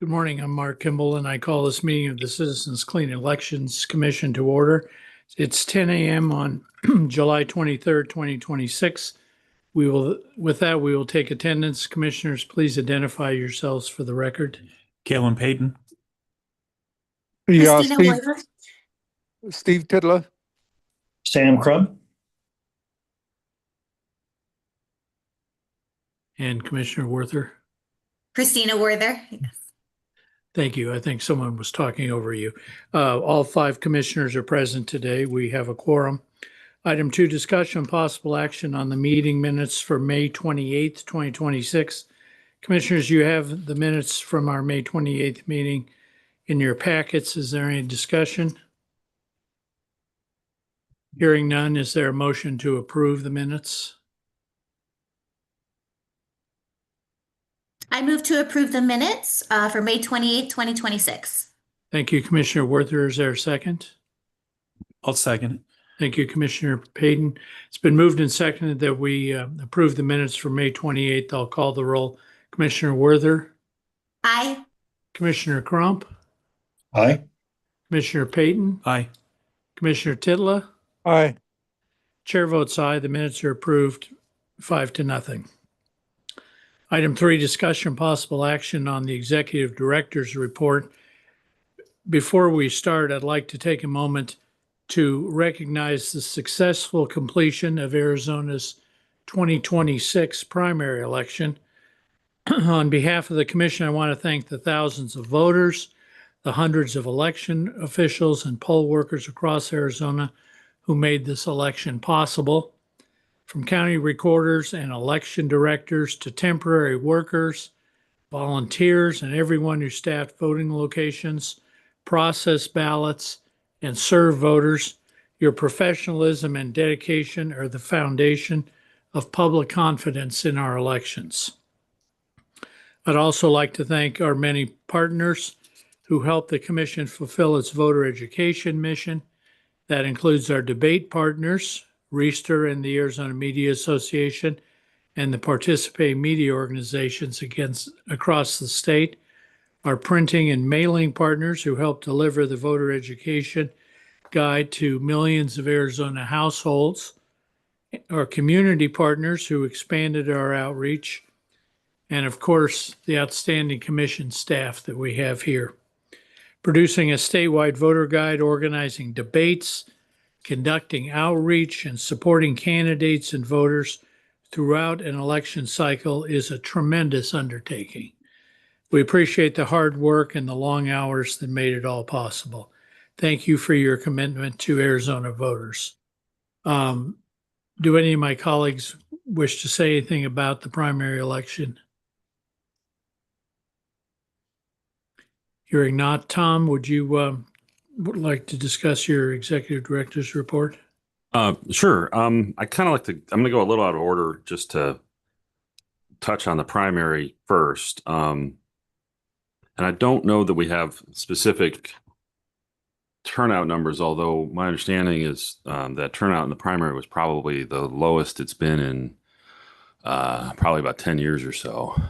Good morning. I'm Mark Kimball, and I call this meeting of the Citizens Clean Elections Commission to order. It's 10 a.m. on July 23rd, 2026. With that, we will take attendance. Commissioners, please identify yourselves for the record. Kalen Payton. Yeah, Steve Titler. Sam Crubb. And Commissioner Werther. Christina Werther. Yes. Thank you. I think someone was talking over you. All 5 commissioners are present today. We have a quorum. Item 2, discussion and possible action on the meeting minutes for May 28th, 2026. Commissioners, you have the minutes from our May 28th meeting in your packets. Is there any discussion? Hearing none, is there a motion to approve the minutes? I move to approve the minutes for May 28th, 2026. Thank you, Commissioner Werther. Is there a second? I'll second it. Thank you, Commissioner Payton. It's been moved and seconded that we approve the minutes for May 28th. I'll call the roll. Commissioner Werther. Aye. Commissioner Crump. Aye. Commissioner Payton. Aye. Commissioner Titla. Aye. Chair votes aye. The minutes are approved 5-0. Item 3, discussion possible action on the Executive Director's report. Before we start, I'd like to take a moment to recognize the successful completion of Arizona's 2026 primary election. On behalf of the Commission, I want to thank the thousands of voters, the hundreds of election officials and poll workers across Arizona who made this election possible. From county recorders and election directors to temporary workers, volunteers, and everyone who staffed voting locations, processed ballots, and served voters, your professionalism and dedication are the foundation of public confidence in our elections. I'd also like to thank our many partners who helped the Commission fulfill its voter education mission. That includes our debate partners, Reister and the Arizona Media Association, and the participating media organizations across the state, our printing and mailing partners who helped deliver the voter education guide to millions of Arizona households, our community partners who expanded our outreach, and of course, the outstanding Commission staff that we have here. Producing a statewide voter guide, organizing debates, conducting outreach, and supporting candidates and voters throughout an election cycle is a tremendous undertaking. We appreciate the hard work and the long hours that made it all possible. Thank you for your commitment to Arizona voters. Do any of my colleagues wish to say anything about the primary election? Hearing not, Tom, would you like to discuss your Executive Director's report? Sure. I kind of like to, I'm going to go a little out of order just to touch on the primary first. And I don't know that we have specific turnout numbers, although my understanding is that turnout in the primary was probably the lowest it's been in probably about 10 years or so,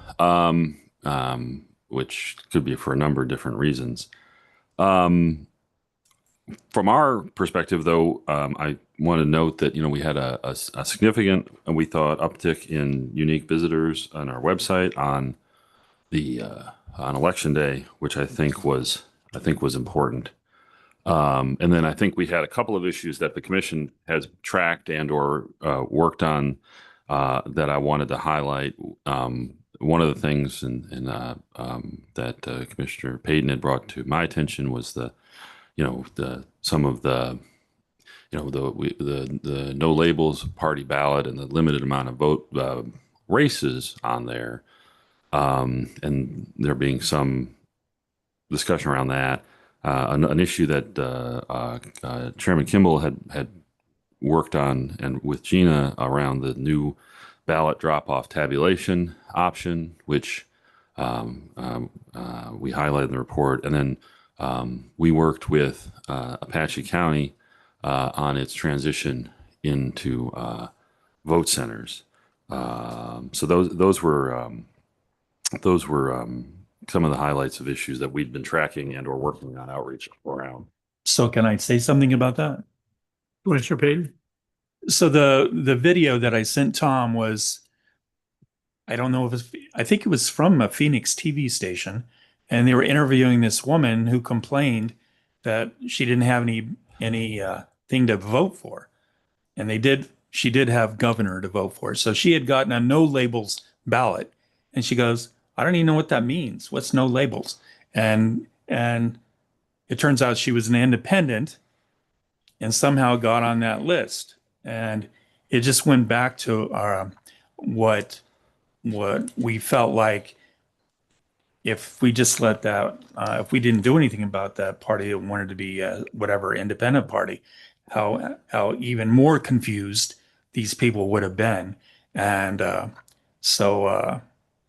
which could be for a number of different reasons. From our perspective, though, I want to note that, we had a significant, and we thought, uptick in unique visitors on our website on the on election day, which I think was important. And then I think we had a couple of issues that the Commission has tracked and or worked on that I wanted to highlight. One of the things that Commissioner Payton had brought to my attention was the no labels party ballot and the limited amount of vote races on there, and there being some discussion around that. An issue that Chairman Kimball had worked on and with Gina around the new ballot drop-off tabulation option, which we highlighted in the report, and then we worked with Apache County on its transition into vote centers. So those were those were some of the highlights of issues that we'd been tracking and or working on outreach around. So can I say something about that? Commissioner Payton? So the video that I sent Tom was, I don't know if it's, I think it was from a Phoenix TV station, and they were interviewing this woman who complained that she didn't have any thing to vote for, and she did have governor to vote for, so she had gotten a no labels ballot, and she goes, I don't even know what that means. What's no labels? And it turns out she was an independent, and somehow got on that list, and it just went back to what we felt like if we just let that, if we didn't do anything about that party that wanted to be whatever independent party, how even more confused these people would have been. And so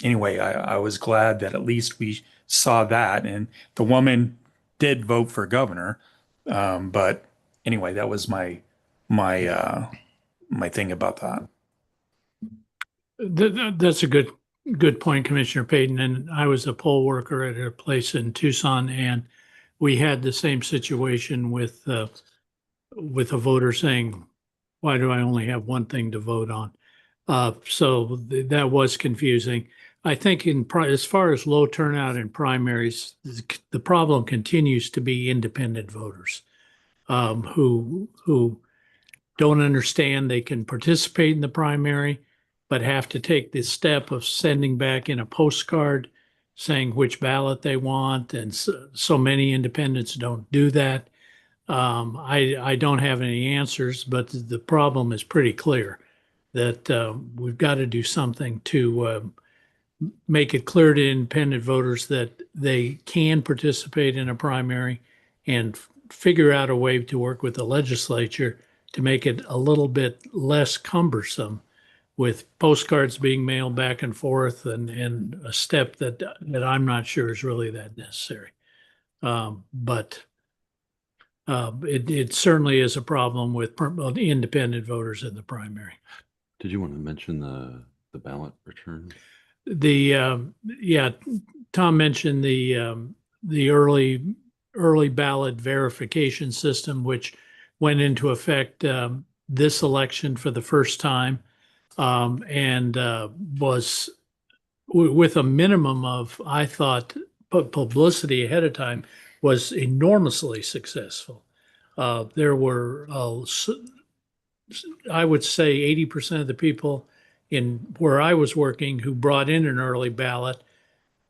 anyway, I was glad that at least we saw that, and the woman did vote for governor. But anyway, that was my thing about that. That's a good point, Commissioner Payton. And I was a poll worker at a place in Tucson, and we had the same situation with a voter saying, "Why do I only have one thing to vote on?" So that was confusing. I think as far as low turnout in primaries, the problem continues to be independent voters who don't understand they can participate in the primary, but have to take the step of sending back in a postcard saying which ballot they want. And so many independents don't do that. I don't have any answers, but the problem is pretty clear that we've got to do something to make it clear to independent voters that they can participate in a primary, and figure out a way to work with the legislature to make it a little bit less cumbersome, with postcards being mailed back and forth, and a step that I'm not sure is really that necessary. But it certainly is a problem with independent voters in the primary. Did you want to mention the ballot return? Yeah, Tom mentioned the early ballot verification system, which went into effect this election for the first time, and was with a minimum of, I thought, publicity ahead of time, was enormously successful. There were, I would say, 80% of the people in where I was working who brought in an early ballot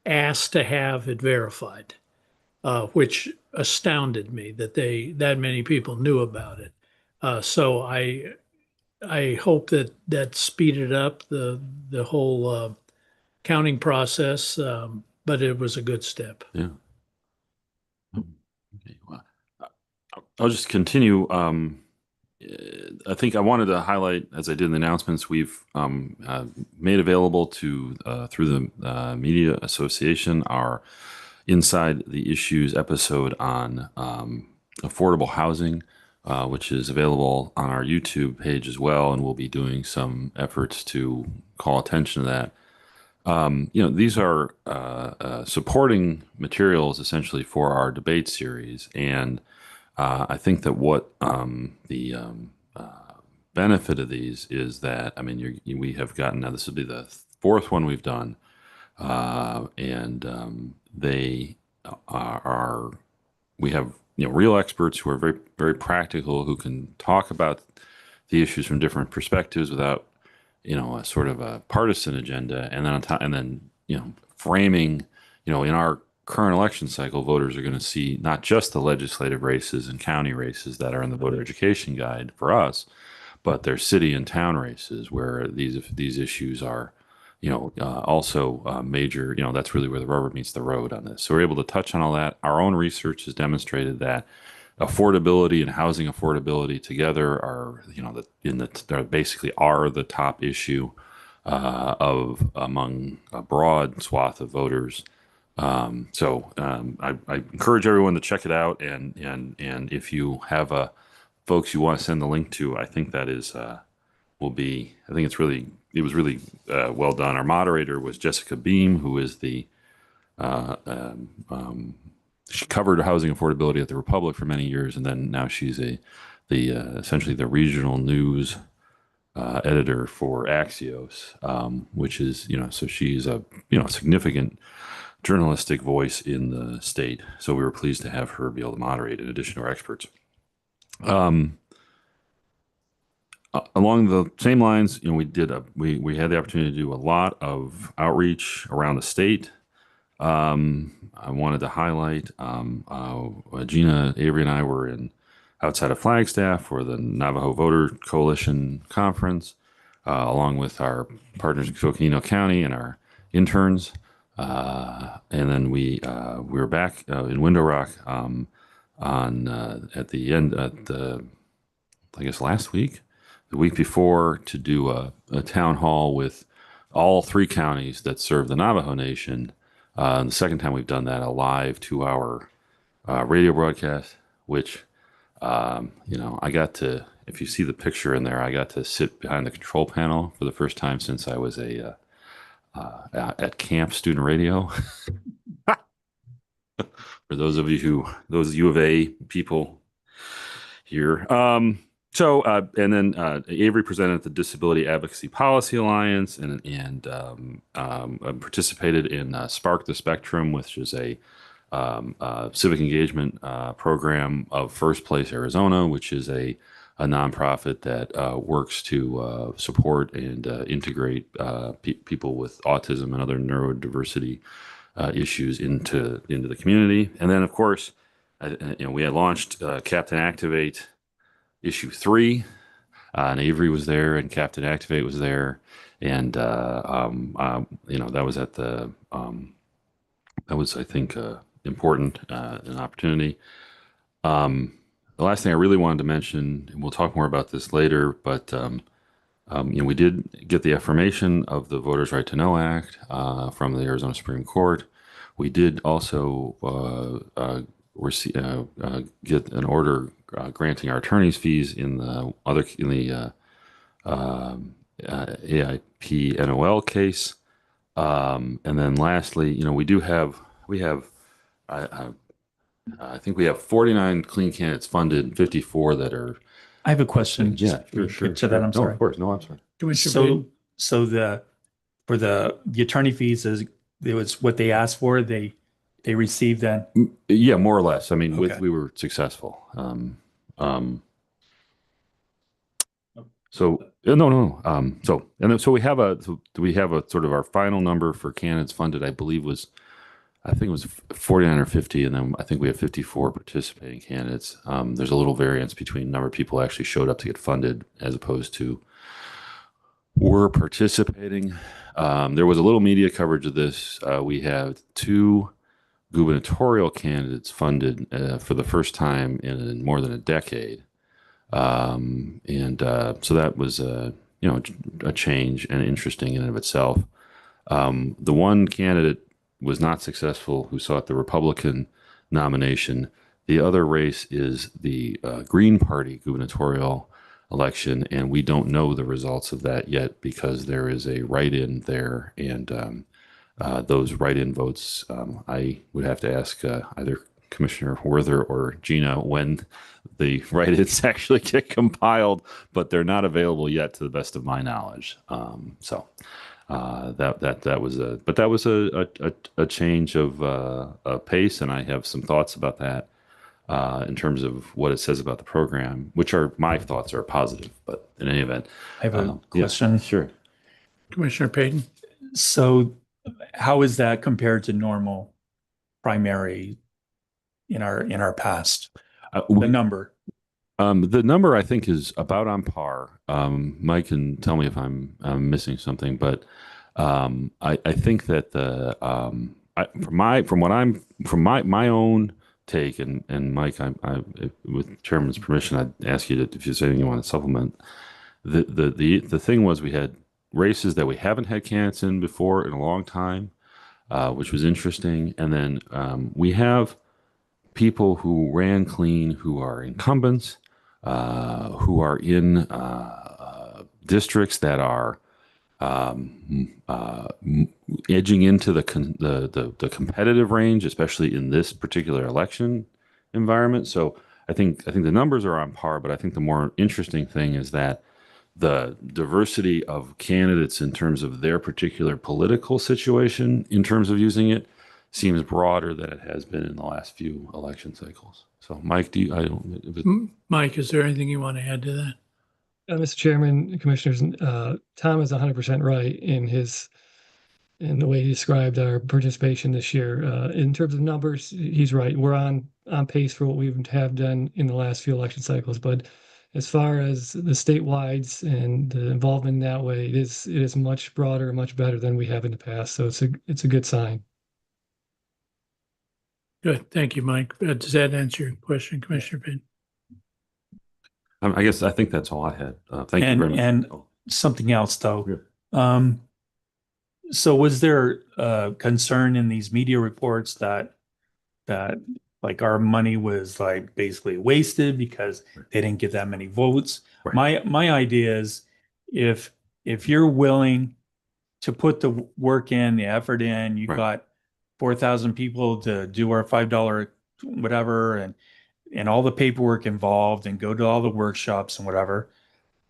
asked to have it verified, which astounded me that many people knew about it. So I hope that speeded up the whole counting process, but it was a good step. Yeah. Okay. Well, I'll just continue. I think I wanted to highlight, as I did in the announcements, we've made available to through the Media Association our Inside the Issues episode on affordable housing, which is available on our YouTube page as well, and we'll be doing some efforts to call attention to that. These are supporting materials essentially for our debate series, and I think that what the benefit of these is that, I mean, we have gotten, now this will be the fourth one we've done, and they we have real experts who are very, very practical, who can talk about the issues from different perspectives without a sort of a partisan agenda, and then on top, and then framing, in our current election cycle, voters are going to see not just the legislative races and county races that are in the voter education guide for us, but their city and town races where these issues are, also major. That's really where the rubber meets the road on this. So we're able to touch on all that. Our own research has demonstrated that affordability and housing affordability together are, they basically are the top issue among a broad swath of voters. So I encourage everyone to check it out, and if you have folks you want to send the link to, I think that is I think it's really it was really well done. Our moderator was Jessica Beam, who is she covered housing affordability at the Republic for many years, and then now she's essentially the regional news editor for Axios, which is, so she's a significant journalistic voice in the state. So we were pleased to have her be able to moderate in addition to our experts. Along the same lines, we had the opportunity to do a lot of outreach around the state. I wanted to highlight Gina, Avery, and I were outside of Flagstaff for the Navajo Voter Coalition Conference, along with our partners in Coconino County and our interns. And then we were back in Window Rock at the end I guess last week, the week before, to do a town hall with all 3 counties that serve the Navajo Nation. And the second time we've done that, a live 2-hour radio broadcast, which I got to, if you see the picture in there, I got to sit behind the control panel for the first time since I was at Camp Student Radio. For those U of A people here. And then Avery presented at the Disability Advocacy Policy Alliance and participated in Spark the Spectrum, which is a civic engagement program of First Place Arizona, which is a nonprofit that works to support and integrate people with autism and other neurodiversity issues into the community. And then, of course, we had launched Captain Activate issue 3, and Avery was there, and Captain Activate was there, and that was at the that was, I think, important, an opportunity. The last thing I really wanted to mention, and we'll talk more about this later, but we did get the affirmation of the Voters' Right to Know Act from the Arizona Supreme Court. We did also get an order granting our attorney's fees in the AIP NOL case, and then lastly, I think we have 49 clean candidates funded, and 54 that are. I have a question. Yeah, sure. To that, I'm sorry. No, of course. No, I'm sorry. Commissioner Payton? For the attorney fees, it was what they asked for. They received that. Yeah, more or less. I mean, Okay. we were successful. So no. So we have a sort of our final number for candidates funded, I believe I think it was 49 or 50, and then I think we have 54 participating candidates. There's a little variance between the number of people who actually showed up to get funded as opposed to were participating. There was a little media coverage of this. We have 2 gubernatorial candidates funded for the first time in more than a decade. So that was a change and interesting in and of itself. The one candidate was not successful who sought the Republican nomination. The other race is the Green Party gubernatorial election, and we don't know the results of that yet because there is a write-in there, and those write-in votes, I would have to ask either Commissioner Werther or Gina when the write-ins actually get compiled, but they're not available yet to the best of my knowledge. That was a change of pace, and I have some thoughts about that in terms of what it says about the program, which are my thoughts are positive. But in any event, I have a question. Yeah, sure. Commissioner Payton? So, how is that compared to normal primary in our past? The number. The number I think is about on par. Mike can tell me if I'm missing something, but I think that from my own take, and Mike, I with Chairman's permission, I'd ask you if there's anything you want to supplement. The thing was we had races that we haven't had candidates in before in a long time, which was interesting, and then we have people who ran clean who are incumbents, who are in districts that are edging into the competitive range, especially in this particular election environment. So I think the numbers are on par, but I think the more interesting thing is that the diversity of candidates in terms of their particular political situation, in terms of using it, seems broader than it has been in the last few election cycles. So, Mike, Mike, is there anything you want to add to that? Mr. Chairman, Commissioners, Tom is 100% right in the way he described our participation this year. In terms of numbers, he's right. We're on pace for what we have done in the last few election cycles. But as far as the statewide and the involvement in that way, it is much broader, much better than we have in the past. So it's a good sign. Good. Thank you, Mike. Does that answer your question, Commissioner Payne? I think that's all I had. Thank you very much. And something else, though. So was there concern in these media reports that like our money was like basically wasted because they didn't get that many votes? Right. My idea is if you're willing to put the work in, the effort in, you Right. got 4,000 people to do our $5 whatever and all the paperwork involved and go to all the workshops and whatever.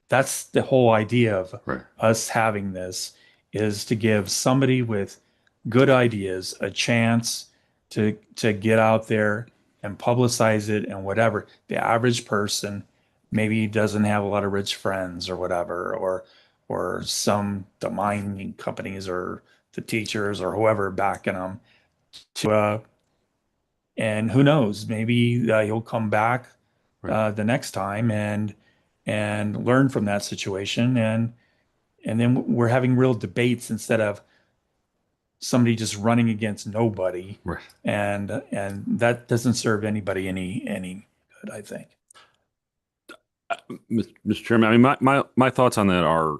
That's the whole idea of Right. us having this, is to give somebody with good ideas a chance to get out there and publicize it and whatever. The average person maybe doesn't have a lot of rich friends or whatever, or the mining companies or the teachers or whoever backing them to and who knows, maybe he'll come back the next time and learn from that situation, and then we're having real debates instead of somebody just running against nobody. Right. And that doesn't serve anybody any good, I think. Mr. Chairman, I mean, my thoughts on that are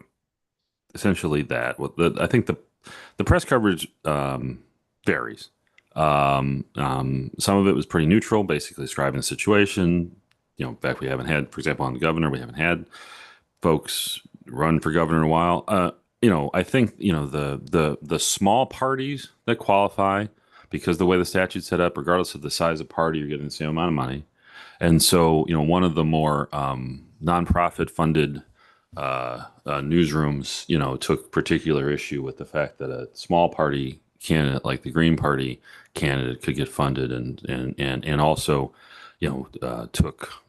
essentially that. I think the press coverage varies. Some of it was pretty neutral, basically describing the situation. In fact, we haven't had, for example, on the governor, we haven't had folks run for governor in a while. I think the small parties that qualify, because the way the statute's set up, regardless of the size of party, you're getting the same amount of money. And so, one of the more nonprofit funded newsrooms, took particular issue with the fact that a small party candidate like the Green Party candidate could get funded, and also, took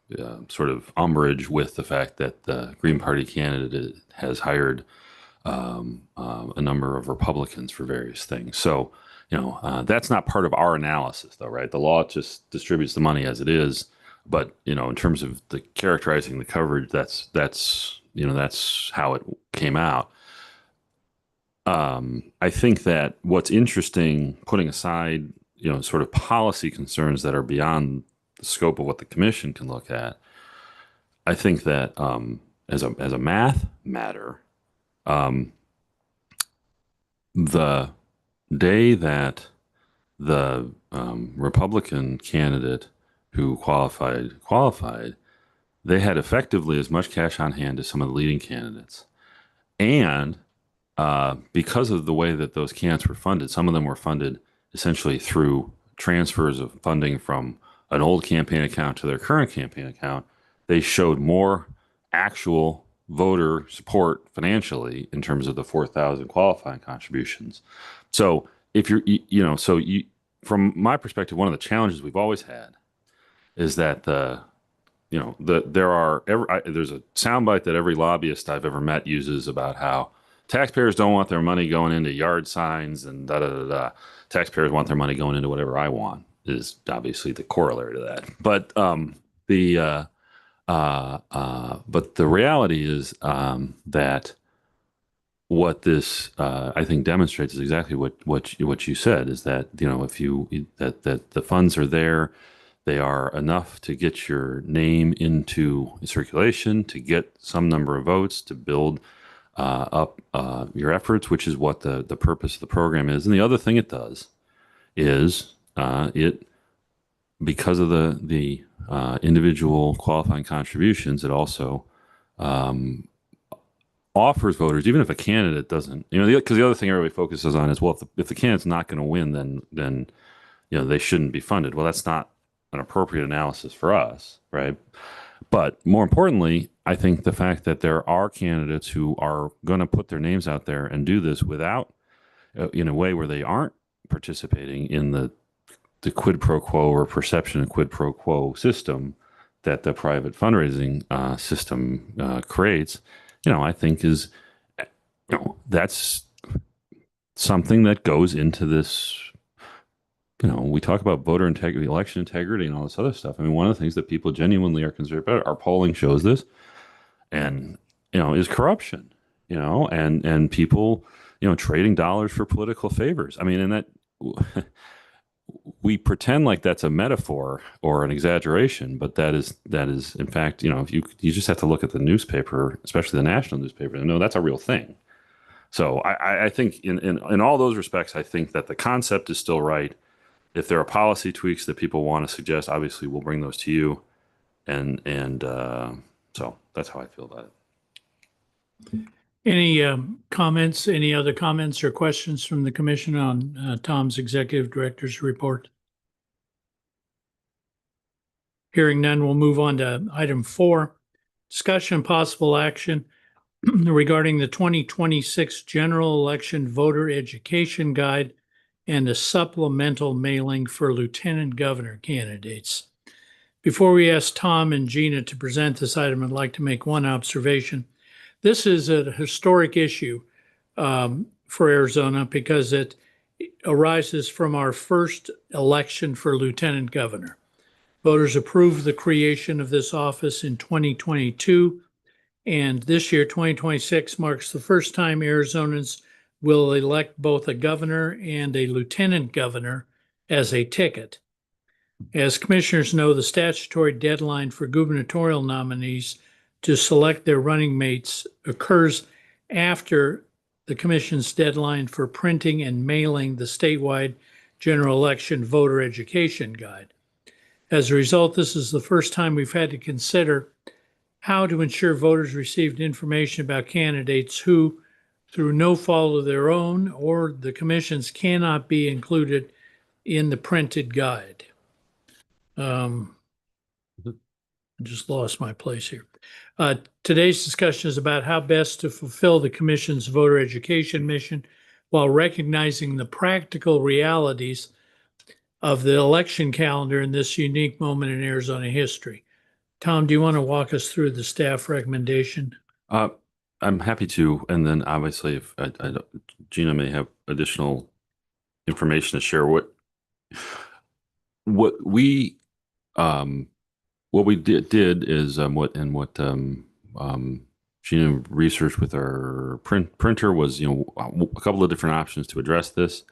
sort of umbrage with the fact that the Green Party candidate has hired a number of Republicans for various things. So, that's not part of our analysis, though, right? The law just distributes the money as it is. But, in terms of the characterizing the coverage, that's how it came out. I think that what's interesting, putting aside, sort of policy concerns that are beyond the scope of what the commission can look at, I think that as a math matter, the day that the Republican candidate who qualified, they had effectively as much cash on hand as some of the leading candidates. And because of the way that those candidates were funded, some of them were funded essentially through transfers of funding from an old campaign account to their current campaign account. They showed more actual voter support financially in terms of the 4,000 qualifying contributions. So if from my perspective, one of the challenges we've always had is that there's a soundbite that every lobbyist I've ever met uses about how taxpayers don't want their money going into yard signs and da-da-da-da. Taxpayers want their money going into whatever I want, is obviously the corollary to that. But but the reality is that what this I think demonstrates is exactly what you said, is that that the funds are there. They are enough to get your name into circulation, to get some number of votes, to build up your efforts, which is what the purpose of the program is. And the other thing it does is because of the individual qualifying contributions, it also offers voters, even if a candidate doesn't, because the other thing everybody focuses on is, well, if the candidate's not going to win, then they shouldn't be funded. Well, that's not an appropriate analysis for us, right? But more importantly, I think the fact that there are candidates who are going to put their names out there and do this without, in a way where they aren't participating in the quid pro quo or perception of quid pro quo system that the private fundraising system creates, I think is, that's something that goes into this. We talk about voter integrity, election integrity, and all this other stuff. I mean, one of the things that people genuinely are concerned about, our polling shows this, and is corruption. And people, trading dollars for political favors. I mean, and that we pretend like that's a metaphor or an exaggeration, but that is in fact, if you just have to look at the newspaper, especially the national newspaper, and know that's a real thing. So I think in all those respects, I think that the concept is still right. If there are policy tweaks that people want to suggest, obviously we'll bring those to you, and so that's how I feel about it. Any comments, any other comments or questions from the commission on Tom's executive director's report? Hearing none, we'll move on to item 4, discussion and possible action regarding the 2026 general election voter education guide and a supplemental mailing for lieutenant governor candidates. Before we ask Tom and Gina to present this item, I'd like to make one observation. This is a historic issue for Arizona because it arises from our first election for lieutenant governor. Voters approved the creation of this office in 2022, and this year, 2026, marks the first time Arizonans will elect both a governor and a lieutenant governor as a ticket. As commissioners know, the statutory deadline for gubernatorial nominees to select their running mates occurs after the commission's deadline for printing and mailing the statewide general election voter education guide. As a result, this is the first time we've had to consider how to ensure voters received information about candidates who, through no fault of their own or the commission's, cannot be included in the printed guide. I just lost my place here. Today's discussion is about how best to fulfill the commission's voter education mission while recognizing the practical realities of the election calendar in this unique moment in Arizona history. Tom, do you want to walk us through the staff recommendation? I'm happy to, and then obviously, if Gina may have additional information to share. What we did is what Gina researched with our printer was a couple of different options to address this.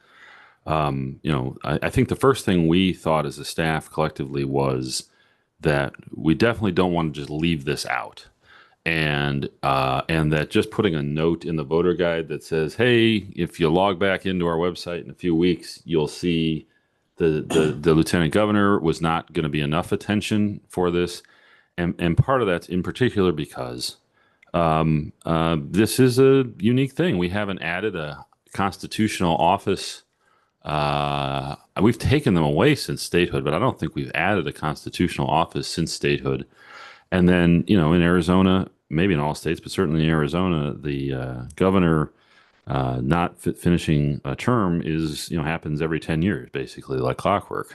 I think the first thing we thought as a staff collectively was that we definitely don't want to just leave this out. And that just putting a note in the voter guide that says, hey, if you log back into our website in a few weeks, you'll see the lieutenant governor was not going to be enough attention for this. And part of that's in particular because this is a unique thing. We haven't added a constitutional office. We've taken them away since statehood, but I don't think we've added a constitutional office since statehood. And then, in Arizona, maybe in all states, but certainly in Arizona, the governor not finishing a term is, happens every 10 years, basically, like clockwork.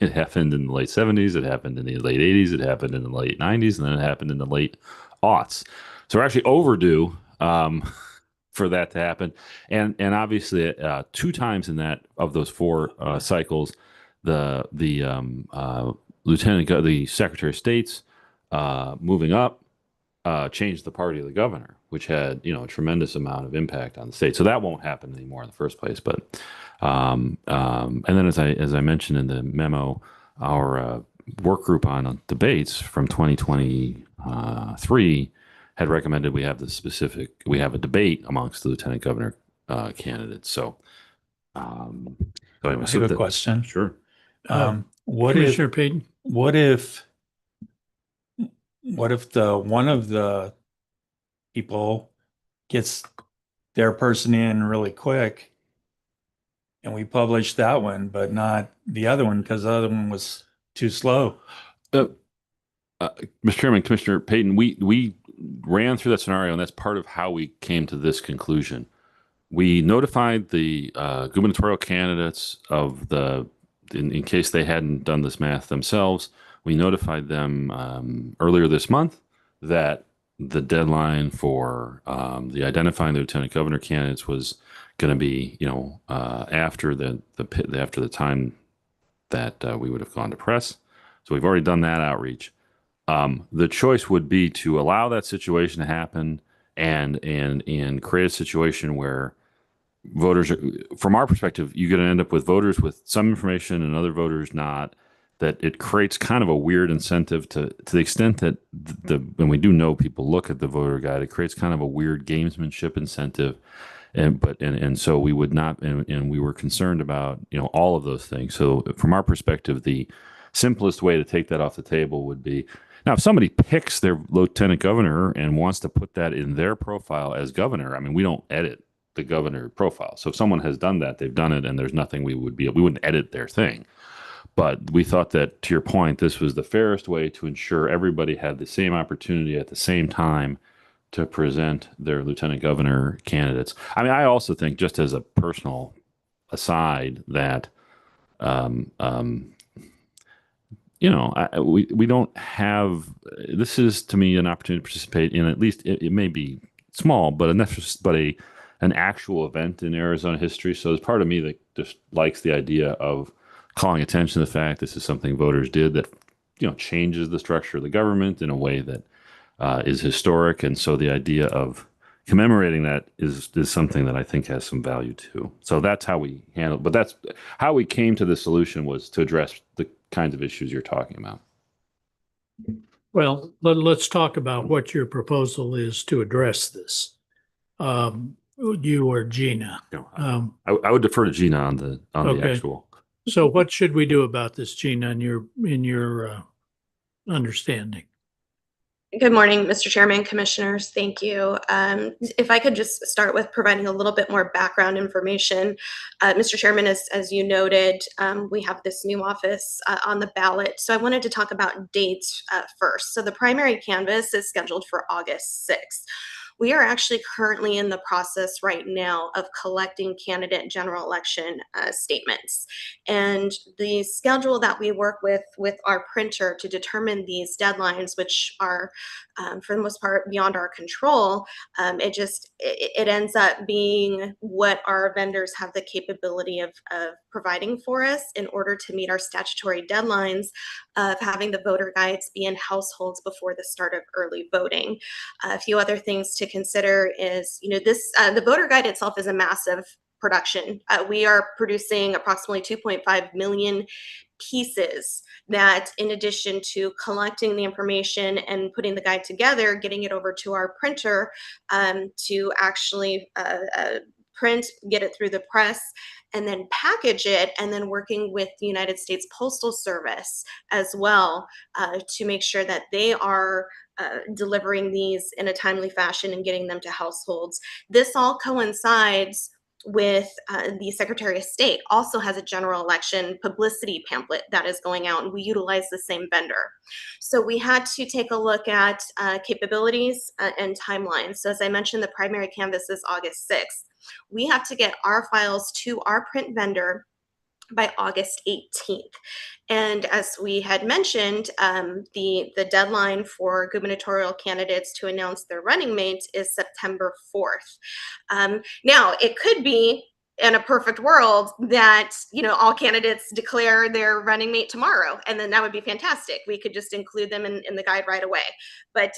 It happened in the late 70s, it happened in the late 80s, it happened in the late 90s, and then it happened in the late aughts. So we're actually overdue for that to happen. And obviously, 2 times in that of those 4 cycles, the Secretary of State's moving up changed the party of the governor, which had a tremendous amount of impact on the state. So that won't happen anymore in the first place. But and then as I mentioned in the memo, our work group on debates from 2023 had recommended we have a debate amongst the lieutenant governor candidates. So anyway, I have a question. Sure. Commissioner Payton? What if one of the people gets their person in really quick. And we published that one, but not the other one because the other one was too slow. Mr. Chairman, Commissioner Payton, we ran through that scenario, and that's part of how we came to this conclusion. We notified the gubernatorial candidates of in case they hadn't done this math themselves, we notified them earlier this month that the deadline for the identifying the lieutenant governor candidates was going to be, after the time that we would have gone to press. So we've already done that outreach. The choice would be to allow that situation to happen and create a situation where voters are, from our perspective, you're going to end up with voters with some information and other voters not. That it creates kind of a weird incentive to the extent that and we do know people look at the voter guide, it creates kind of a weird gamesmanship incentive. And so we would not, and we were concerned about, all of those things. So from our perspective, the simplest way to take that off the table would be, now, if somebody picks their lieutenant governor and wants to put that in their profile as governor, I mean, we don't edit the governor profile. So if someone has done that, they've done it, and there's nothing we wouldn't edit their thing. But we thought that, to your point, this was the fairest way to ensure everybody had the same opportunity at the same time to present their lieutenant governor candidates. I mean, I also think, just as a personal aside, that we don't have. This is, to me, an opportunity to participate in, at least it may be small, but an actual event in Arizona history. So there's part of me that just likes the idea of calling attention to the fact this is something voters did that changes the structure of the government in a way that is historic. And so the idea of commemorating that is something that I think has some value too. So that's how we handle it. But that's how we came to the solution, was to address the kinds of issues you're talking about. Well, let's talk about what your proposal is to address this. You or Gina. I would defer to Gina on the Okay. actual. So what should we do about this, Gina, in your understanding? Good morning, Mr. Chairman, Commissioners. Thank you. If I could just start with providing a little bit more background information. Mr. Chairman, as you noted, we have this new office on the ballot. So I wanted to talk about dates first. So the primary canvass is scheduled for August 6th. We are actually currently in the process right now of collecting candidate general election statements. And the schedule that we work with our printer to determine these deadlines, which are for the most part beyond our control, it ends up being what our vendors have the capability of providing for us in order to meet our statutory deadlines of having the voter guides be in households before the start of early voting. A few other things to consider is, the voter guide itself is a massive production. We are producing approximately 2.5 million pieces that, in addition to collecting the information and putting the guide together, getting it over to our printer to actually print, get it through the press, and then package it, and then working with the United States Postal Service as well to make sure that they are delivering these in a timely fashion and getting them to households. This all coincides with the Secretary of State also has a general election publicity pamphlet that is going out, and we utilize the same vendor. So we had to take a look at capabilities and timelines. So as I mentioned, the primary canvass is August 6th. We have to get our files to our print vendor by August 18th. And as we had mentioned, the deadline for gubernatorial candidates to announce their running mates is September 4th. Now, it could be, in a perfect world, that all candidates declare their running mate tomorrow, and then that would be fantastic. We could just include them in the guide right away. But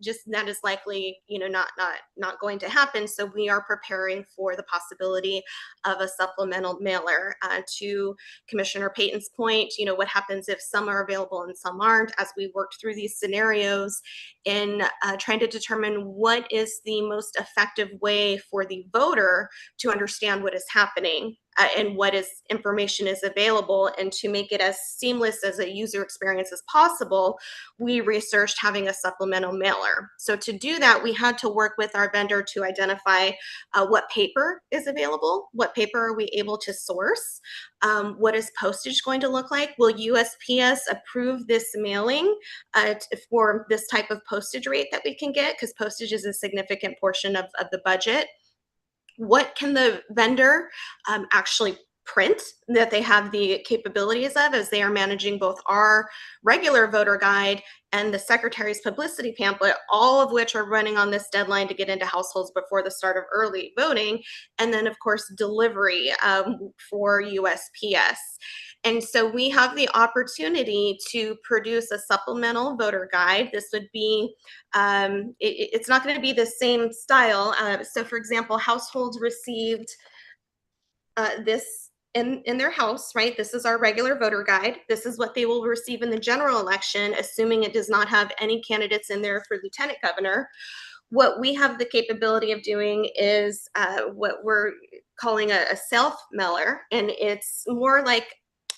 just that is likely, not going to happen. So we are preparing for the possibility of a supplemental mailer. To Commissioner Payton's point, what happens if some are available and some aren't? As we worked through these scenarios in trying to determine what is the most effective way for the voter to understand what is happening and what is information is available. And to make it as seamless as a user experience as possible, we researched having a supplemental mailer. So to do that, we had to work with our vendor to identify what paper is available, what paper are we able to source, what is postage going to look like, will USPS approve this mailing for this type of postage rate that we can get, because postage is a significant portion of the budget. What can the vendor actually print that they have the capabilities of, as they are managing both our regular voter guide and the secretary's publicity pamphlet, all of which are running on this deadline to get into households before the start of early voting, and then of course delivery for USPS. And so we have the opportunity to produce a supplemental voter guide. This would be, it's not going to be the same style. So for example, households received this in their house, right? This is our regular voter guide. This is what they will receive in the general election, assuming it does not have any candidates in there for lieutenant governor. What we have the capability of doing is what we're calling a self-mailer, and it's more like,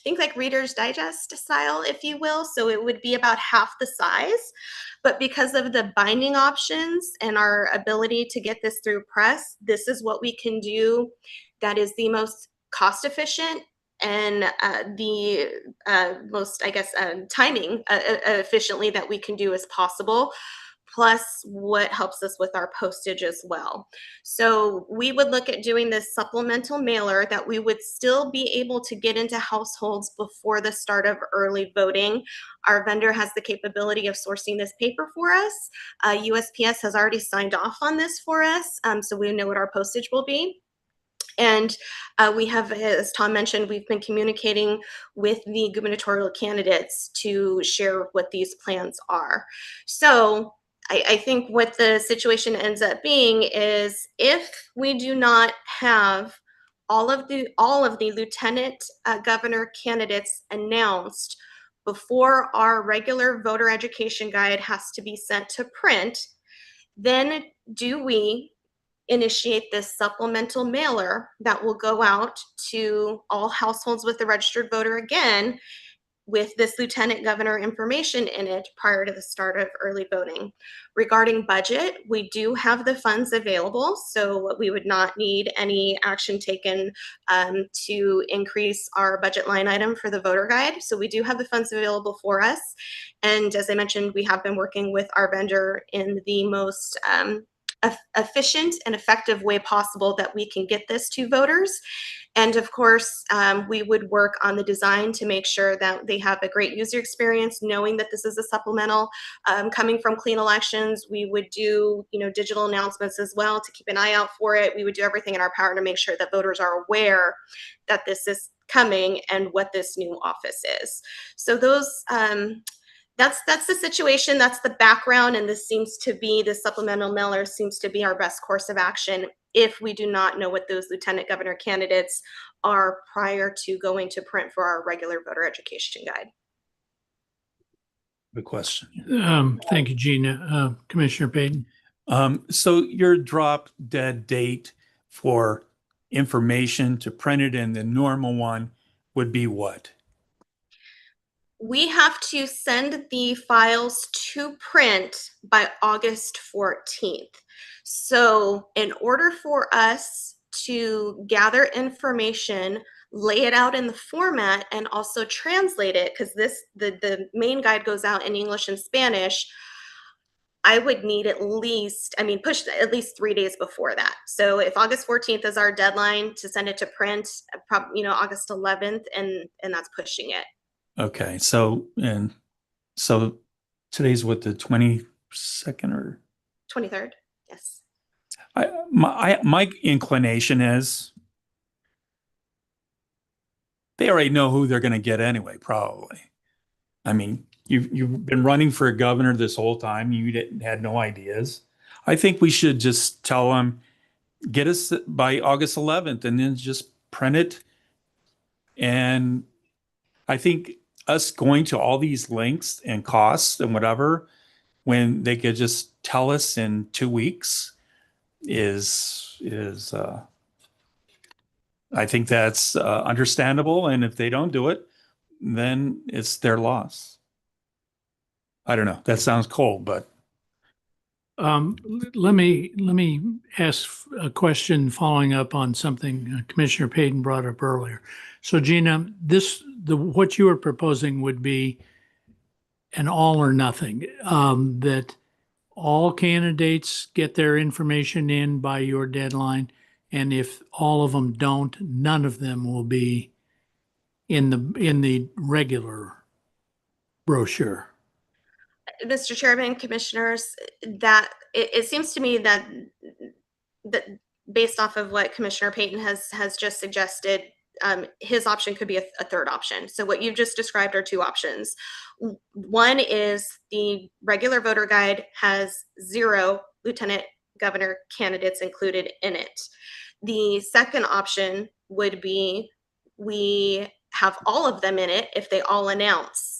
think like Reader's Digest style, if you will. So it would be about half the size, but because of the binding options and our ability to get this through press, this is what we can do that is the most cost efficient and the most, I guess, timing efficiently that we can do as possible, plus what helps us with our postage as well. So we would look at doing this supplemental mailer that we would still be able to get into households before the start of early voting. Our vendor has the capability of sourcing this paper for us. USPS has already signed off on this for us, so we know what our postage will be. And we have, as Tom mentioned, we've been communicating with the gubernatorial candidates to share what these plans are. So I think what the situation ends up being is, if we do not have all of the lieutenant governor candidates announced before our regular voter education guide has to be sent to print, then do we initiate this supplemental mailer that will go out to all households with a registered voter again, with this lieutenant governor information in it prior to the start of early voting. Regarding budget, we do have the funds available, so we would not need any action taken to increase our budget line item for the voter guide. So we do have the funds available for us. And as I mentioned, we have been working with our vendor in the most efficient and effective way possible that we can get this to voters. And of course, we would work on the design to make sure that they have a great user experience, knowing that this is a supplemental. Coming from Clean Elections, we would do, digital announcements as well to keep an eye out for it. We would do everything in our power to make sure that voters are aware that this is coming and what this new office is. So those, that's the situation, that's the background, and this supplemental mailer seems to be our best course of action if we do not know what those lieutenant governor candidates are prior to going to print for our regular voter education guide. Good question. Thank you, Gina. Commissioner Payton. So your drop dead date for information to print it in the normal one would be what? We have to send the files to print by August 14th. So in order for us to gather information, lay it out in the format, and also translate it, because the main guide goes out in English and Spanish, I would need push at least 3 days before that. So if August 14th is our deadline to send it to print, August 11th, and that's pushing it. Okay, so today's what, the 22nd or 23rd? Yes. My inclination is they already know who they're going to get anyway, probably. I mean, you've been running for a governor this whole time. You had no ideas. I think we should just tell them, get us by August 11th, and then just print it. And I think us going to all these links and costs and whatever, when they could just tell us in 2 weeks, is I think that's understandable. And if they don't do it, then it's their loss. I don't know. That sounds cold, but Let me ask a question following up on something Commissioner Payton brought up earlier. So Gina, what you are proposing would be an all or nothing, that all candidates get their information in by your deadline, and if all of them don't, none of them will be in the regular brochure. Mr. Chairman, Commissioners, that it seems to me that based off of what Commissioner Payton has just suggested, his option could be a third option. So what you've just described are two options. One is the regular voter guide has 0 lieutenant governor candidates included in it. The second option would be we have all of them in it if they all announce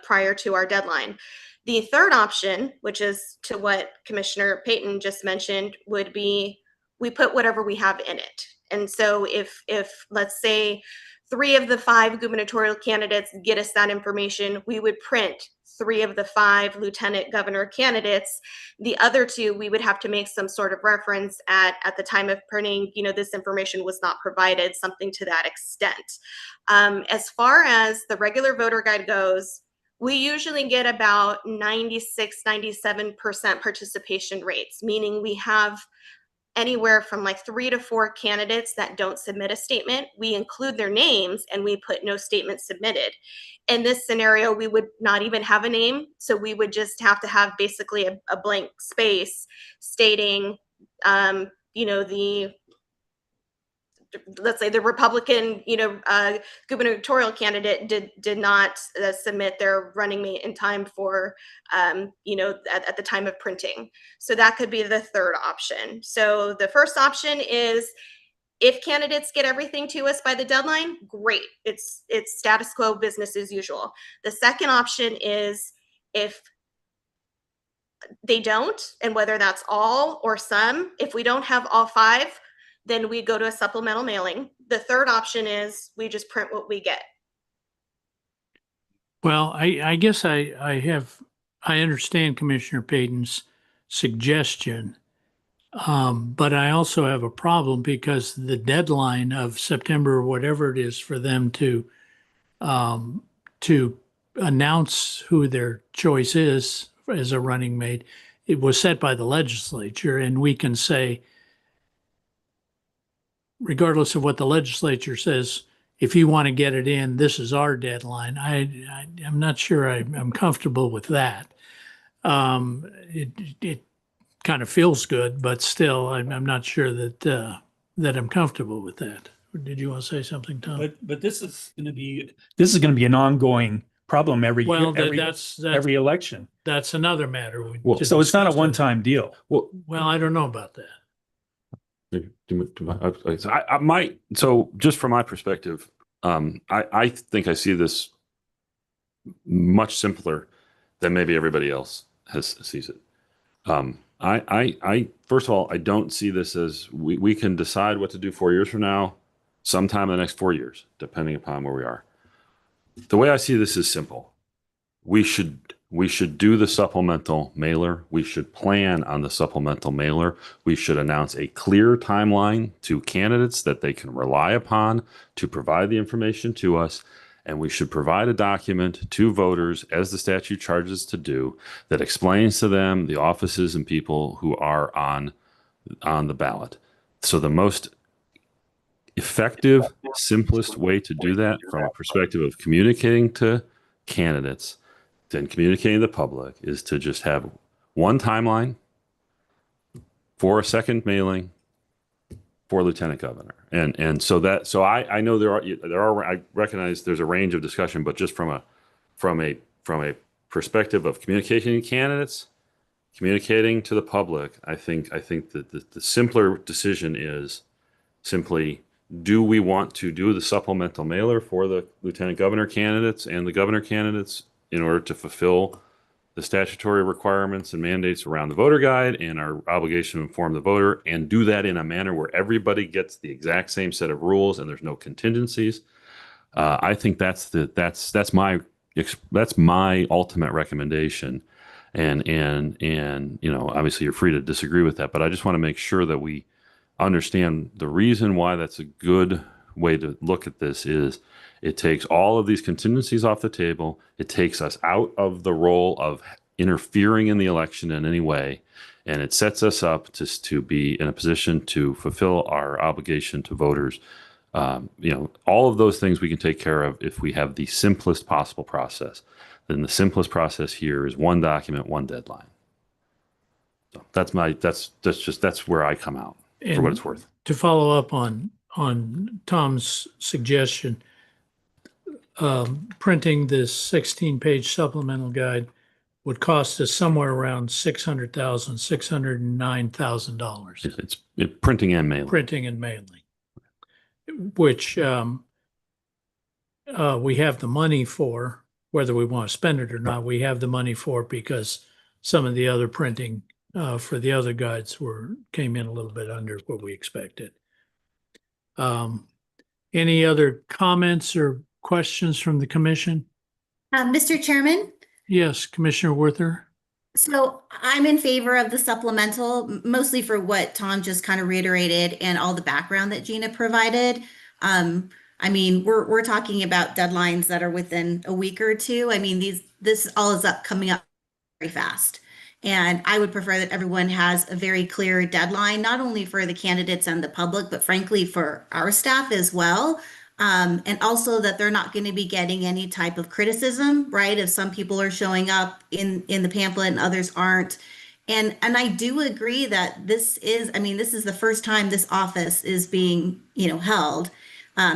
prior to our deadline. The third option, which is to what Commissioner Payton just mentioned, would be we put whatever we have in it. And so if let's say 3 of the 5 gubernatorial candidates get us that information, we would print 3 of the 5 lieutenant governor candidates. The other 2, we would have to make some sort of reference at the time of printing, this information was not provided, something to that extent. As far as the regular voter guide goes, we usually get about 96-97% participation rates, meaning we have anywhere from like 3 to 4 candidates that don't submit a statement. We include their names and we put no statement submitted. In this scenario, we would not even have a name. So we would just have to have basically a blank space stating, let's say the Republican, gubernatorial candidate did not submit their running mate in time for, at the time of printing. So that could be the third option. So the first option is if candidates get everything to us by the deadline, great. It's status quo, business as usual. The second option is if they don't, and whether that's all or some, if we don't have all 5, then we go to a supplemental mailing. The third option is we just print what we get. Well, I guess I understand Commissioner Payton's suggestion, but I also have a problem because the deadline of September, whatever it is, for them to announce who their choice is as a running mate, it was set by the legislature, and we can say, regardless of what the legislature says, if you want to get it in, this is our deadline. I'm not sure I'm comfortable with that. It kind of feels good, but still, I'm not sure that I'm comfortable with that. Did you want to say something, Tom? but this is going to be an ongoing problem every Well, year, every election. That's another matter. So it's not a one-time deal. Well, I don't know about that. I might. So just from my perspective, I think I see this much simpler than maybe everybody else sees it. I first of all, I don't see this as we can decide what to do 4 years from now, sometime in the next 4 years, depending upon where we are. The way I see this is simple. We should do the supplemental mailer. We should plan on the supplemental mailer. We should announce a clear timeline to candidates that they can rely upon to provide the information to us. And we should provide a document to voters, as the statute charges to do, that explains to them the offices and people who are on the ballot. So the most effective, simplest way to do that from a perspective of communicating to candidates and communicating to the public is to just have one timeline for a second mailing for lieutenant governor. And so I know there are I recognize there's a range of discussion, but just from a perspective of communicating to candidates, communicating to the public, I think that the simpler decision is simply, do we want to do the supplemental mailer for the lieutenant governor candidates and the governor candidates in order to fulfill the statutory requirements and mandates around the voter guide and our obligation to inform the voter, and do that in a manner where everybody gets the exact same set of rules and there's no contingencies. I think that's my ultimate recommendation. And you know, obviously you're free to disagree with that, but I just want to make sure that we understand the reason why that's a good way to look at this is it takes all of these contingencies off the table. It takes us out of the role of interfering in the election in any way, and it sets us up to be in a position to fulfill our obligation to voters. You know, all of those things we can take care of if we have the simplest possible process. Then the simplest process here is one document, one deadline. So that's where I come out for what it's worth. To follow up on Tom's suggestion, printing this 16-page supplemental guide would cost us somewhere around $609,000. It's printing and mailing. Printing and mailing, which we have the money for, whether we want to spend it or not. We have the money for it because some of the other printing for the other guides came in a little bit under what we expected. Any other comments or questions from the commission? Mr. Chairman, Yes, Commissioner Werther. so I'm in favor of the supplemental, mostly for what Tom just kind of reiterated and all the background that Gina provided. I mean, we're talking about deadlines that are within a week or two. I mean, this all is coming up very fast. And I would prefer that everyone has a very clear deadline, not only for the candidates and the public, but frankly for our staff as well. And also that they're not going to be getting any type of criticism, right? If some people are showing up in the pamphlet and others aren't. And I do agree that this is the first time this office is being, held.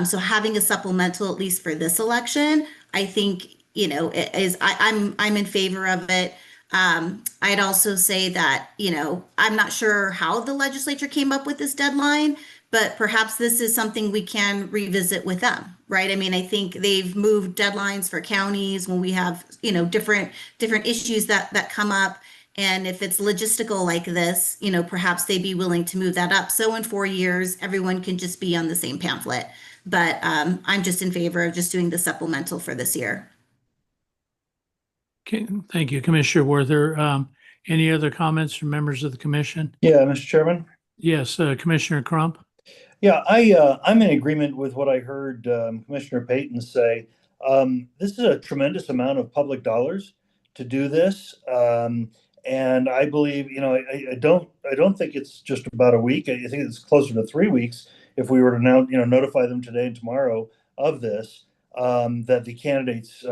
So having a supplemental, at least for this election, I think, I'm in favor of it. I'd also say that, I'm not sure how the legislature came up with this deadline, but perhaps this is something we can revisit with them, right? I mean, I think they've moved deadlines for counties when we have, different issues that come up. And if it's logistical like this, perhaps they'd be willing to move that up. So in 4 years, everyone can just be on the same pamphlet. But I'm just in favor of just doing the supplemental for this year. Okay, thank you, Commissioner Werther. Any other comments from members of the commission? Yeah, Mr. Chairman. Yes, Commissioner Crump. Yeah, I'm in agreement with what I heard Commissioner Payton say. This is a tremendous amount of public dollars to do this, and I believe, I don't think it's just about a week. I think it's closer to 3 weeks if we were to now, notify them today and tomorrow of this, that the candidates,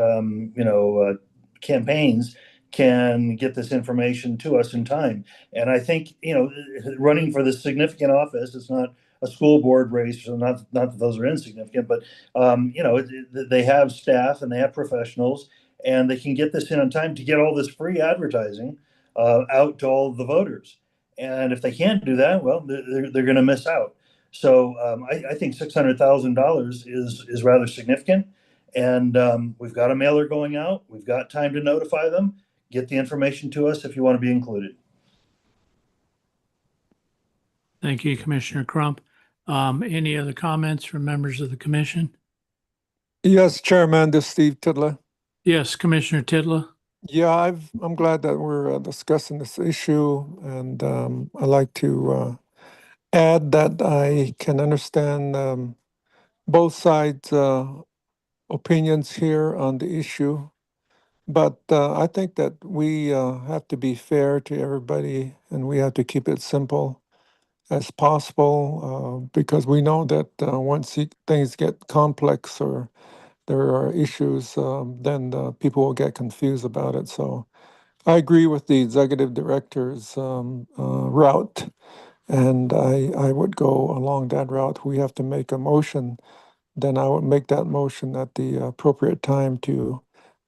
campaigns can get this information to us in time. And I think, running for this significant office, it's not a school board race, so not that those are insignificant, but, they have staff and they have professionals, and they can get this in on time to get all this free advertising out to all of the voters. And if they can't do that, well, they're going to miss out. So I think $600,000 is rather significant. And we've got a mailer going out. We've got time to notify them. Get the information to us if you want to be included. Thank you, Commissioner Crump. Any other comments from members of the commission? Yes, Chairman, this is Steve Tidler. Yes, Commissioner Tidler. Yeah, I'm glad that we're discussing this issue, and I'd like to add that I can understand both sides' opinions here on the issue, but I think that we have to be fair to everybody, and we have to keep it simple as possible because we know that once things get complex or there are issues, then people will get confused about it. So I agree with the executive director's route, and I would go along that route. We have to make a motion, then I would make that motion at the appropriate time to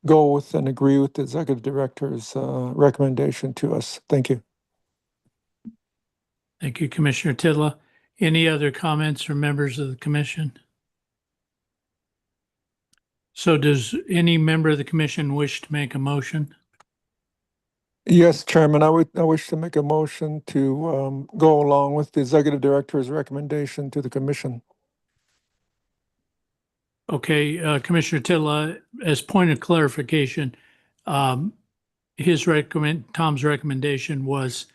go with and agree with the executive director's recommendation to us. Thank you. Thank you, Commissioner Tidler. Any other comments from members of the commission? So does any member of the commission wish to make a motion? Yes, Chairman, I wish to make a motion to go along with the Executive Director's recommendation to the Commission. Okay, Commissioner Titla, as point of clarification, Tom's recommendation was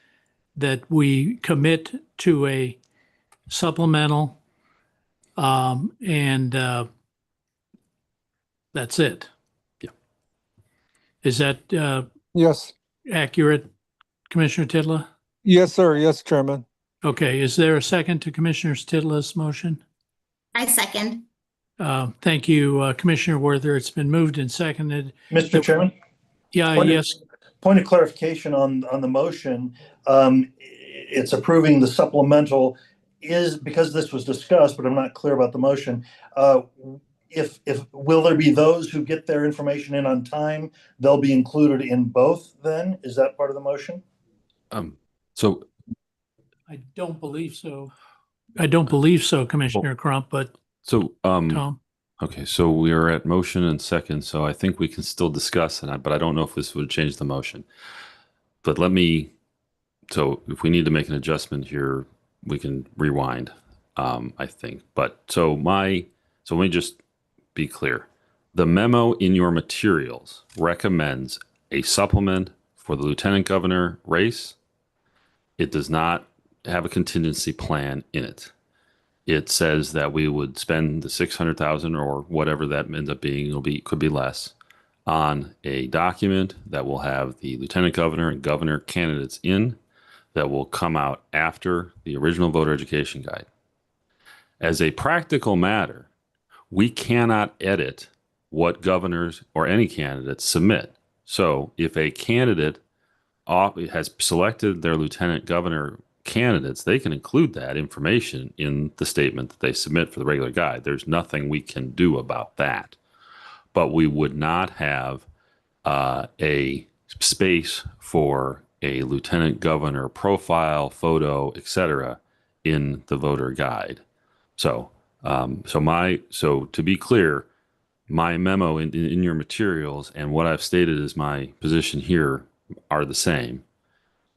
that we commit to a supplemental, and that's it. Yeah. Is that Yes, accurate, Commissioner Titla? yes, sir. Yes, Chairman. Okay, is there a second to Commissioner Titla's motion? I second. Thank you, Commissioner Werther. It's been moved and seconded. Mr. Chairman? Yeah, Point of- yes, Point of clarification on the motion, it's approving the supplemental is, because this was discussed, but I'm not clear about the motion. If will there be those who get their information in on time, they'll be included in both then? Is that part of the motion? So I don't believe so. I don't believe so, Commissioner Crump, but Tom? okay, so we are at motion and second, so I think we can still discuss it, but I don't know if this would change the motion. But so if we need to make an adjustment here, we can rewind, I think. But so let me just be clear. The memo in your materials recommends a supplement for the lieutenant governor race. It does not have a contingency plan in it. It says that we would spend the $600,000 or whatever that ends up being, could be less, on a document that will have the lieutenant governor and governor candidates in, that will come out after the original voter education guide. As a practical matter, we cannot edit what governors or any candidates submit. So if a candidate has selected their lieutenant governor candidates, they can include that information in the statement that they submit for the regular guide. There's nothing we can do about that. But we would not have a space for a lieutenant governor profile, photo, etc. in the voter guide. So to be clear, my memo in your materials and what I've stated as my position here are the same.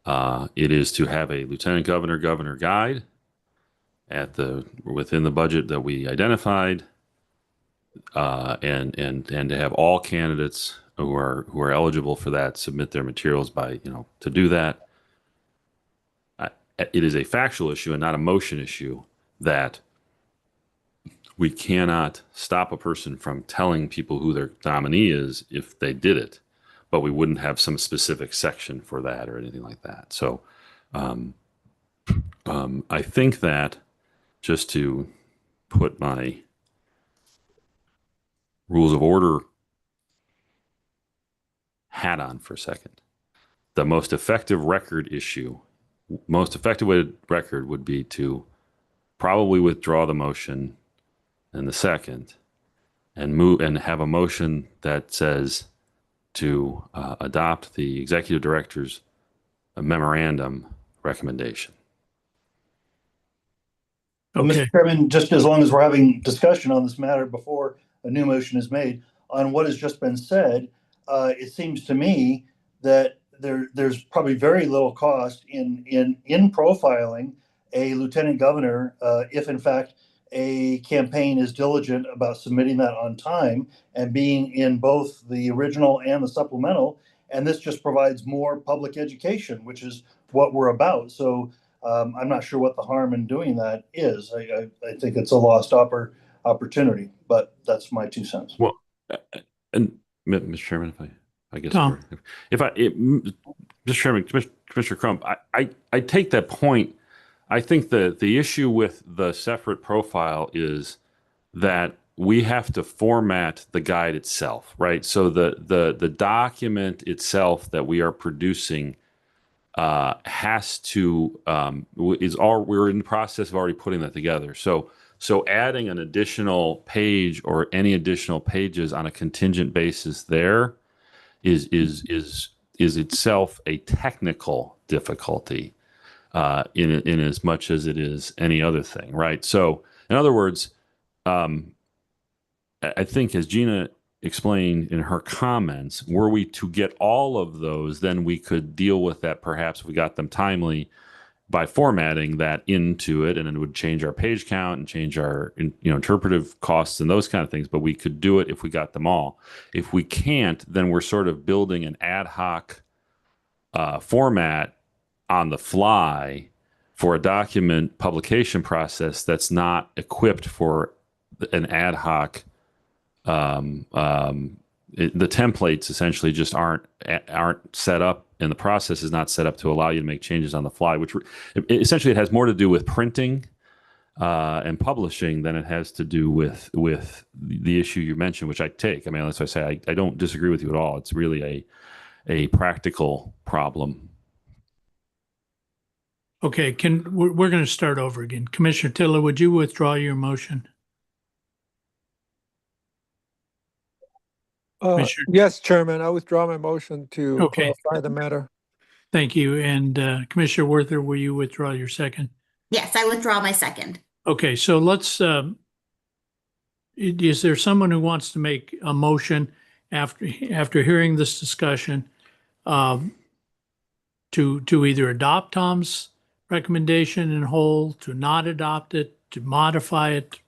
It is to have a lieutenant governor guide within the budget that we identified, and to have all candidates who are eligible for that submit their materials by, to do that. It is a factual issue and not a motion issue that we cannot stop a person from telling people who their nominee is if they did it, but we wouldn't have some specific section for that or anything like that. So I think that, just to put my rules of order hat on for a second, the most effective way record would be to probably withdraw the motion and the second and have a motion that says to adopt the executive director's memorandum recommendation. Well, Okay. Mr. Chairman, just as long as we're having discussion on this matter before a new motion is made, on what has just been said, it seems to me that there's probably very little cost in profiling a lieutenant governor, if in fact a campaign is diligent about submitting that on time and being in both the original and the supplemental. And this just provides more public education, which is what we're about. So I'm not sure what the harm in doing that is. I think it's a lost opportunity, but that's my 2 cents. Well, and Mr. Chairman, I guess, Tom. Mr. Chairman, Commissioner Crump, I take that point. I think the issue with the separate profile is that we have to format the guide itself, right? So the document itself that we are producing has to we're in the process of already putting that together. So adding an additional page or any additional pages on a contingent basis there is itself a technical difficulty in as much as it is any other thing, right? So in other words, I think as Gina explained in her comments, were we to get all of those, then we could deal with that perhaps if we got them timely by formatting that into it, and it would change our page count and change our interpretive costs and those kind of things. But we could do it if we got them all. If we can't, then we're sort of building an ad hoc format on the fly for a document publication process that's not equipped for an ad hoc. The templates essentially just aren't set up, and the process is not set up to allow you to make changes on the fly, which essentially it has more to do with printing and publishing than it has to do with the issue you mentioned, which I take. I mean, that's why I say I don't disagree with you at all. It's really a practical problem. Okay, we're going to start over again. Commissioner Tiller, would you withdraw your motion? Commissioner- Yes, Chairman, I withdraw my motion to Okay. clarify the matter. Thank you. And Commissioner Werther, will you withdraw your second? Yes, I withdraw my second. Okay, so let's, is there someone who wants to make a motion after hearing this discussion to either adopt Tom's recommendation in whole, to not adopt it, to modify it?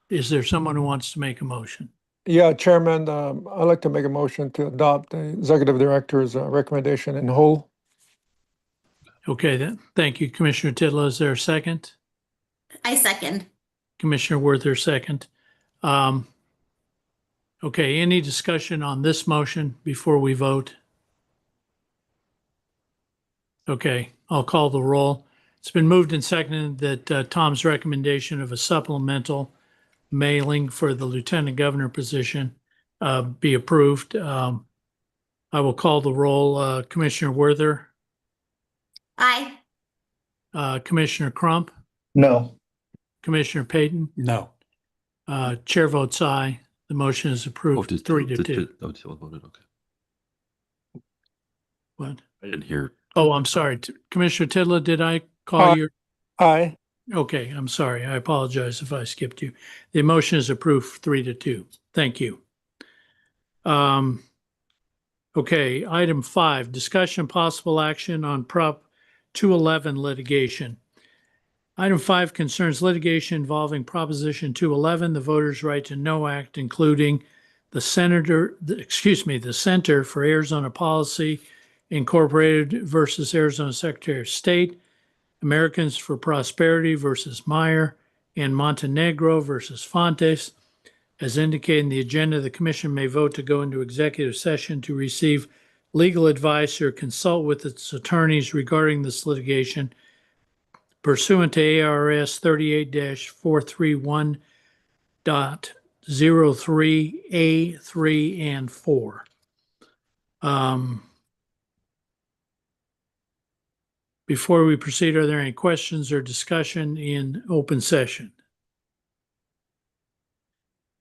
Is there someone who wants to make a motion? Yeah, Chairman, I'd like to make a motion to adopt the Executive Director's recommendation in whole. Okay, then. Thank you, Commissioner Titla. Is there a second? I second. Commissioner Werther, second. Okay, any discussion on this motion before we vote? Okay, I'll call the roll. It's been moved and seconded that Tom's recommendation of a supplemental mailing for the Lieutenant Governor position be approved. I will call the roll. Commissioner Werther, Aye. Commissioner Crump, No. Commissioner Payton, No. chair votes aye. The motion is approved 3-2. Voted. Okay. What? I didn't hear. Oh, I'm sorry. Commissioner Tidla, did I call you? Aye. Okay, I'm sorry. I apologize if I skipped you. The motion is approved 3-2. Thank you. Okay, item 5, discussion and possible action on Prop 211 litigation. Item 5 concerns litigation involving Proposition 211, the Voters' Right to Know Act, including the Center for Arizona Policy Incorporated versus Arizona Secretary of State, Americans for Prosperity versus Meyer, and Montenegro versus Fontes. As indicated in the agenda, the commission may vote to go into executive session to receive legal advice or consult with its attorneys regarding this litigation pursuant to ARS 38-431.03A3 and 4. Before we proceed, are there any questions or discussion in open session?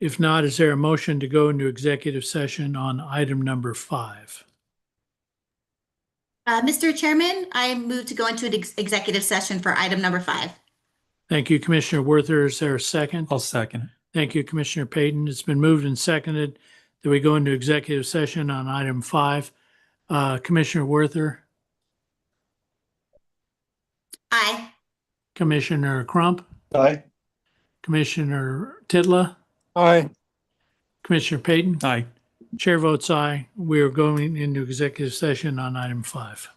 If not, is there a motion to go into executive session on item number 5? Mr. Chairman, I move to go into an executive session for item number 5. Thank you, Commissioner Werther. Is there a second? I'll second it. Thank you, Commissioner Payton. It's been moved and seconded that we go into executive session on item 5. Commissioner Werther, Aye. Commissioner Crump, Aye. Commissioner Tidla, Aye. Commissioner Payton. Aye. Chair votes aye. We are going into executive session on item 5.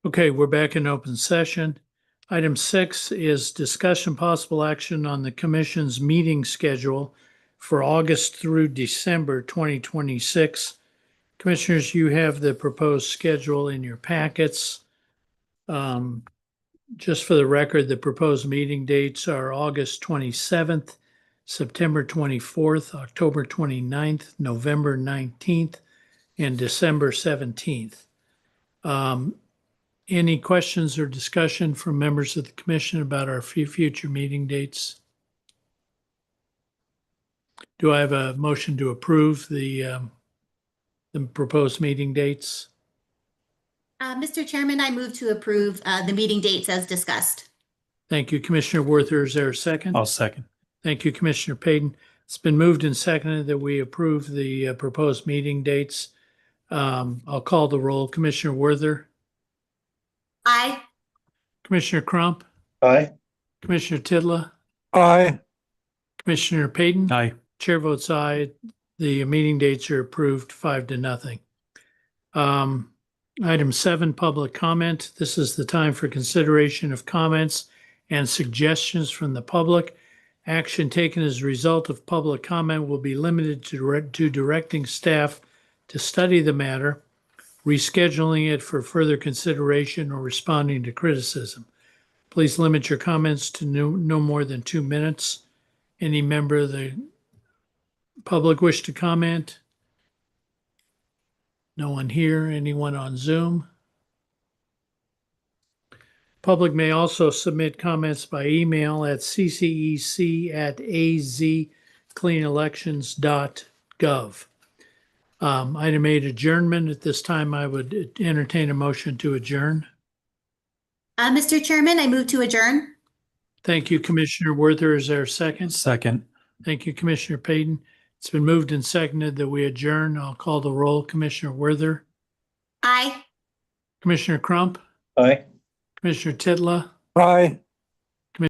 Okay, we're back in open session. Item 6 is discussion possible action on the commission's meeting schedule for August through December 2026. Commissioners, you have the proposed schedule in your packets. Just for the record, the proposed meeting dates are August 27th, September 24th, October 29th, November 19th, and December 17th. Any questions or discussion from members of the commission about our future meeting dates? Do I have a motion to approve the proposed meeting dates? Mr. Chairman, I move to approve the meeting dates as discussed. Thank you, Commissioner Werther. Is there a second? I'll second. Thank you, Commissioner Payton. It's been moved and seconded that we approve the proposed meeting dates. I'll call the roll. Commissioner Werther, Aye. Commissioner Crump, Aye. Commissioner Tidla, Aye. Commissioner Payton. Aye. Chair votes aye. The meeting dates are approved 5-0. Item 7, public comment. This is the time for consideration of comments and suggestions from the public. Action taken as a result of public comment will be limited to directing staff to study the matter, rescheduling it for further consideration, or responding to criticism. Please limit your comments to no more than 2 minutes. Any member of the public wish to comment? No one here. Anyone on Zoom? Public may also submit comments by email at ccec@azcleanelections.gov. Item 8, adjournment. At this time, I would entertain a motion to adjourn. Mr. Chairman, I move to adjourn. Thank you, Commissioner Werther. Is there a second? Second. Thank you, Commissioner Payton. It's been moved and seconded that we adjourn. I'll call the roll. Commissioner Werther, Aye. Commissioner Crump, Aye. Commissioner Tidla, Aye.